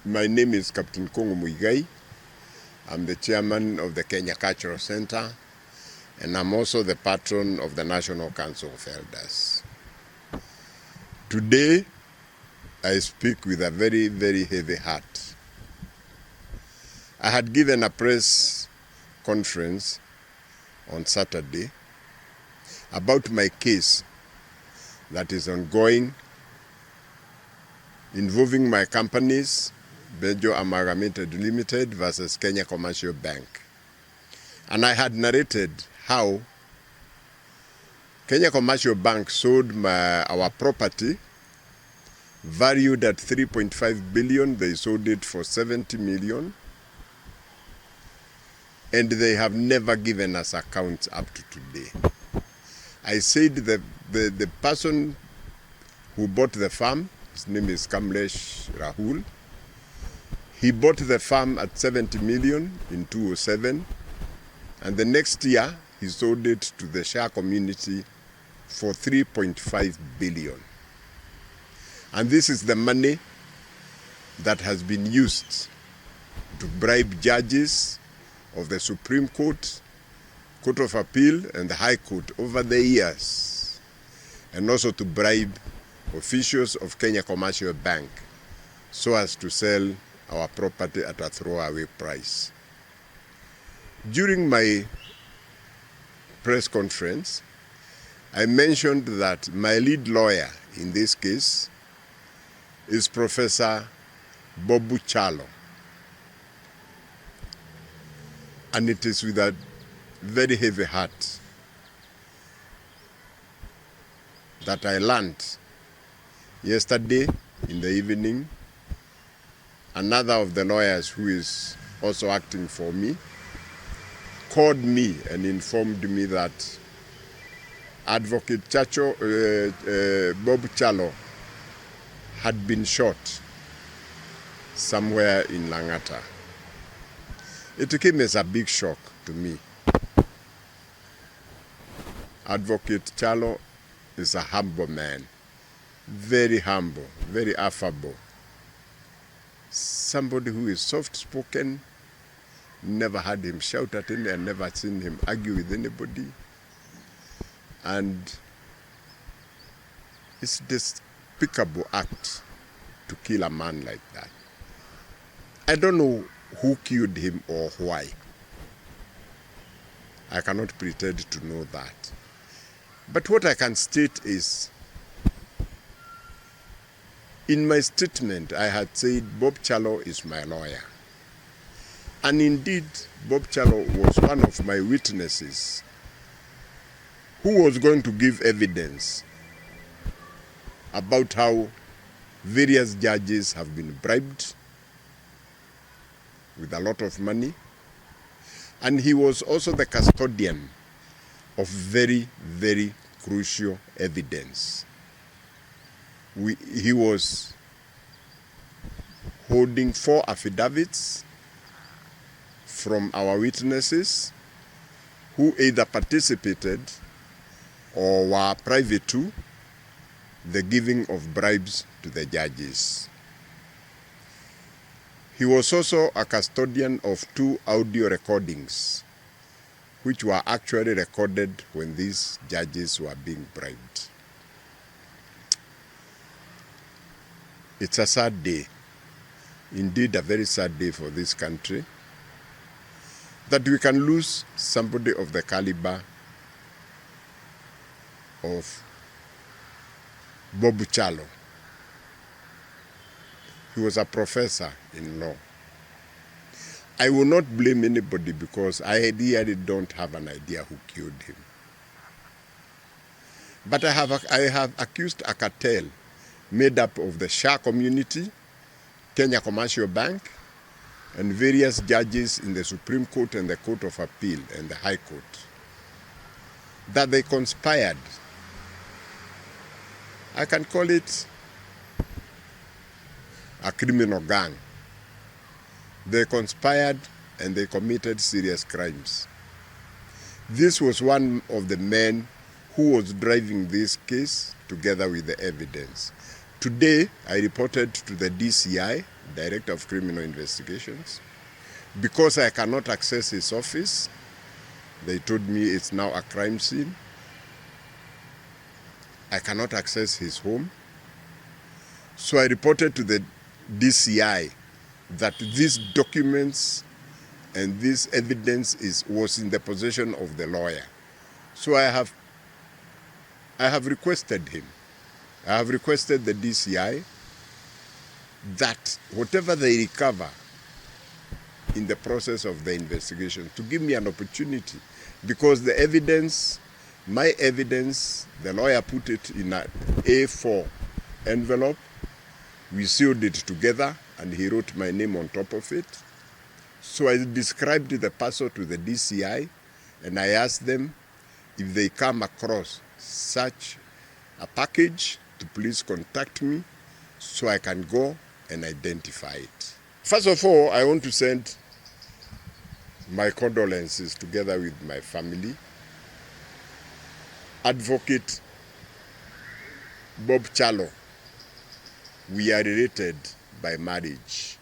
My name is Captain Kung'u Muigai. I'm the chairman of the Kenya Cultural Center, and I'm also the patron of the National Council of Elders. Today, I speak with a very, very heavy heart. I had given a press conference on Saturday about my case that is ongoing involving my companies, Bejo Amalgamated Limited versus Kenya Commercial Bank. And I had narrated how Kenya Commercial Bank sold our property valued at 3.5 billion. They sold it for 70 million. And they have never given us accounts up to today. I said that the person who bought the farm, his name is Kamlesh Rahul, he bought the farm at 70 million in 2007, and the next year he sold it to the Shah community for 3.5 billion. And this is the money that has been used to bribe judges of the Supreme Court, Court of Appeal, and the High Court over the years, and also to bribe officials of Kenya Commercial Bank so as to sell our property at a throwaway price. During my press conference, I mentioned that my lead lawyer in this case is Professor Mbobu Kyalo. And it is with a very heavy heart that I learned yesterday in the evening, another of the lawyers who is also acting for me called me and informed me that Advocate Mbobu Kyalo had been shot somewhere in Langata. It came as a big shock to me. Advocate Kyalo is a humble man, very humble, very affable. Somebody who is soft-spoken, never had him shout at any, and never seen him argue with anybody. And it's a despicable act to kill a man like that. I don't know who killed him or why. I cannot pretend to know that. But what I can state is, in my statement, I had said Mbobu Kyalo is my lawyer. And indeed, Mbobu Kyalo was one of my witnesses who was going to give evidence about how various judges have been bribed with a lot of money. And he was also the custodian of very, very crucial evidence. He was holding 4 affidavits from our witnesses who either participated or were privy to the giving of bribes to the judges. He was also a custodian of 2 audio recordings which were actually recorded when these judges were being bribed. It's a sad day, indeed a very sad day for this country, that we can lose somebody of the caliber of Mbobu Kyalo. He was a professor in law. I will not blame anybody because I really don't have an idea who killed him. But I have accused a cartel made up of the Shah community, Kenya Commercial Bank, and various judges in the Supreme Court and the Court of Appeal and the High Court, that they conspired. I can call it a criminal gang. They conspired and they committed serious crimes. This was one of the men who was driving this case together with the evidence. Today, I reported to the DCI Director of Criminal Investigations. Because I cannot access his office, they told me it's now a crime scene. I cannot access his home. So I reported to the DCI that these documents and this evidence was in the possession of the lawyer. So I have requested him. I have requested the DCI that whatever they recover in the process of the investigation, to give me an opportunity, because the evidence, my evidence, the lawyer put it in an A4 envelope. We sealed it together and he wrote my name on top of it. So I described the parcel to the DCI and I asked them if they come across such a package to please contact me so I can go and identify it. First of all, I want to send my condolences together with my family. Advocate Bob Kyalo, we are related by marriage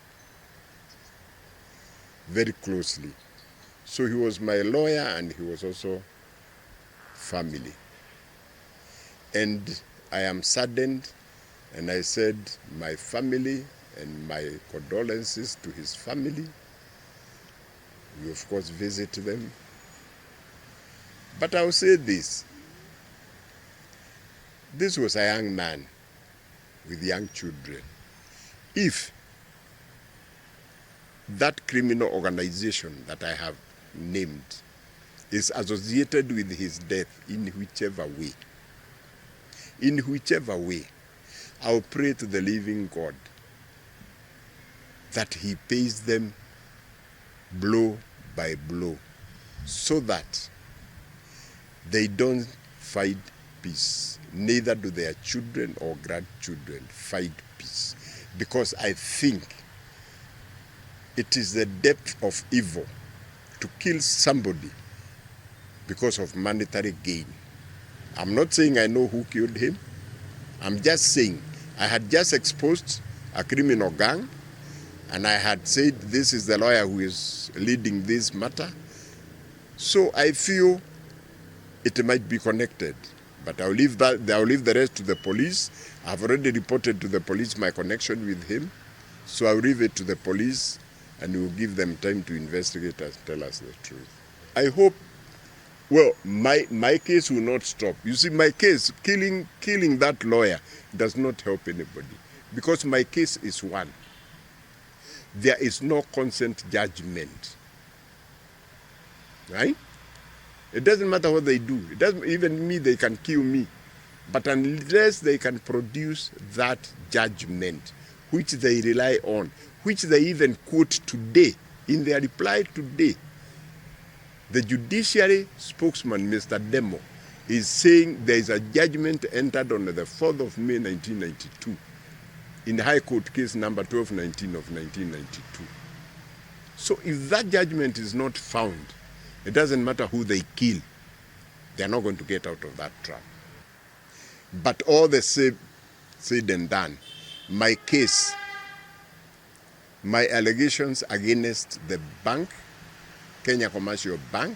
very closely. So he was my lawyer and he was also family. And I am saddened, and I said my family and my condolences to his family. We of course visit them. But I will say this. This was a young man with young children. If that criminal organization that I have named is associated with his death in whichever way, I'll pray to the living God that he pays them blow by blow so that they don't fight peace. Neither do their children or grandchildren fight peace. Because I think it is the depth of evil to kill somebody because of monetary gain. I'm not saying I know who killed him. I'm just saying I had just exposed a criminal gang and I had said this is the lawyer who is leading this matter. So I feel it might be connected. But I'll leave the rest to the police. I've already reported to the police my connection with him. So I'll leave it to the police and we'll give them time to investigate and tell us the truth. I hope, well, my case will not stop. You see, my case, killing that lawyer does not help anybody. Because my case is one. There is no consent judgment. Right? It doesn't matter what they do. It doesn't even me, they can kill me. But unless they can produce that judgment, which they rely on, which they even quote today, in their reply today, the Judiciary spokesman, Mr. Demo, is saying there is a judgment entered on the 4th of May 1992 in the High Court case number 1219 of 1992. So if that judgment is not found, it doesn't matter who they kill, they are not going to get out of that trap. But all the said and done, my case, my allegations against the bank, Kenya Commercial Bank,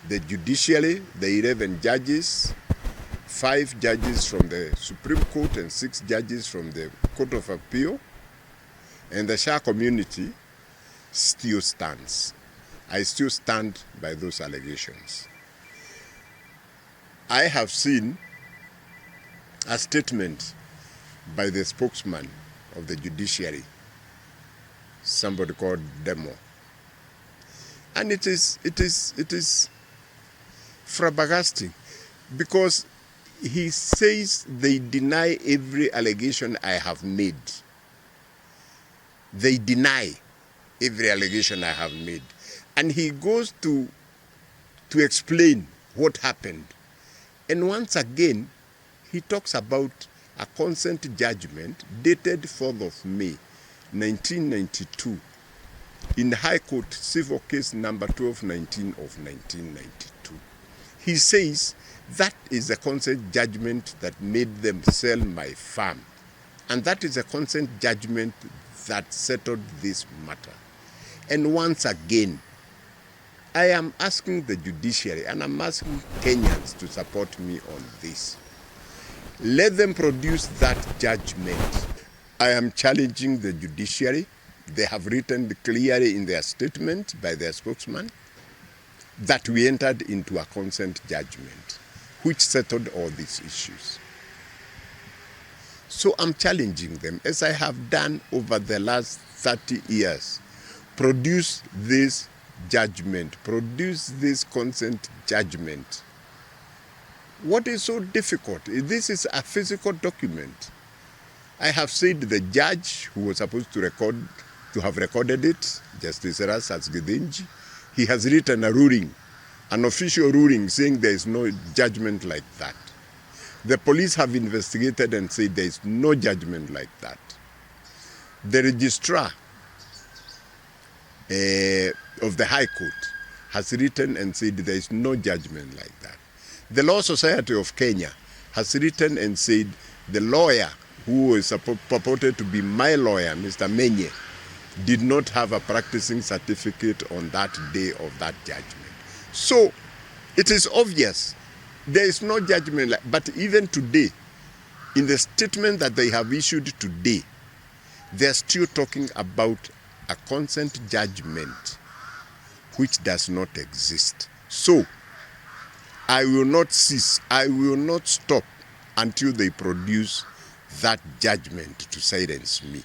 the Judiciary, the 11 judges, 5 judges from the Supreme Court and 6 judges from the Court of Appeal, and the Shah community still stands. I still stand by those allegations. I have seen a statement by the spokesman of the Judiciary, somebody called Demo. And it is flabbergasting because he says they deny every allegation I have made. They deny every allegation I have made. And he goes to explain what happened. And once again, he talks about a consent judgment dated 4th of May, 1992, in the High Court Civil Case number 1219 of 1992. He says that is the consent judgment that made them sell my farm And that is a consent judgment that settled this matter. And once again, I am asking the judiciary and I'm asking Kenyans to support me on this. Let them produce that judgment. I am challenging the judiciary. They have written clearly in their statement by their spokesman that we entered into a consent judgment which settled all these issues. So I'm challenging them, as I have done over the last 30 years. Produce this judgment, produce this consent judgment. What is so difficult? This is a physical document. I have said the judge who was supposed to have recorded it, Justice Erastus Githinji, he has written a ruling, an official ruling saying there is no judgment like that. The police have investigated and said there is no judgment like that. The registrar of the High Court has written and said there is no judgment like that. The Law Society of Kenya has written and said the lawyer who is purported to be my lawyer, Mr. Menye, did not have a practicing certificate on that day of that judgment. So it is obvious there is no judgment. But even today, in the statement that they have issued today, they are still talking about a consent judgment which does not exist. So I will not cease, I will not stop until they produce that judgment to silence me.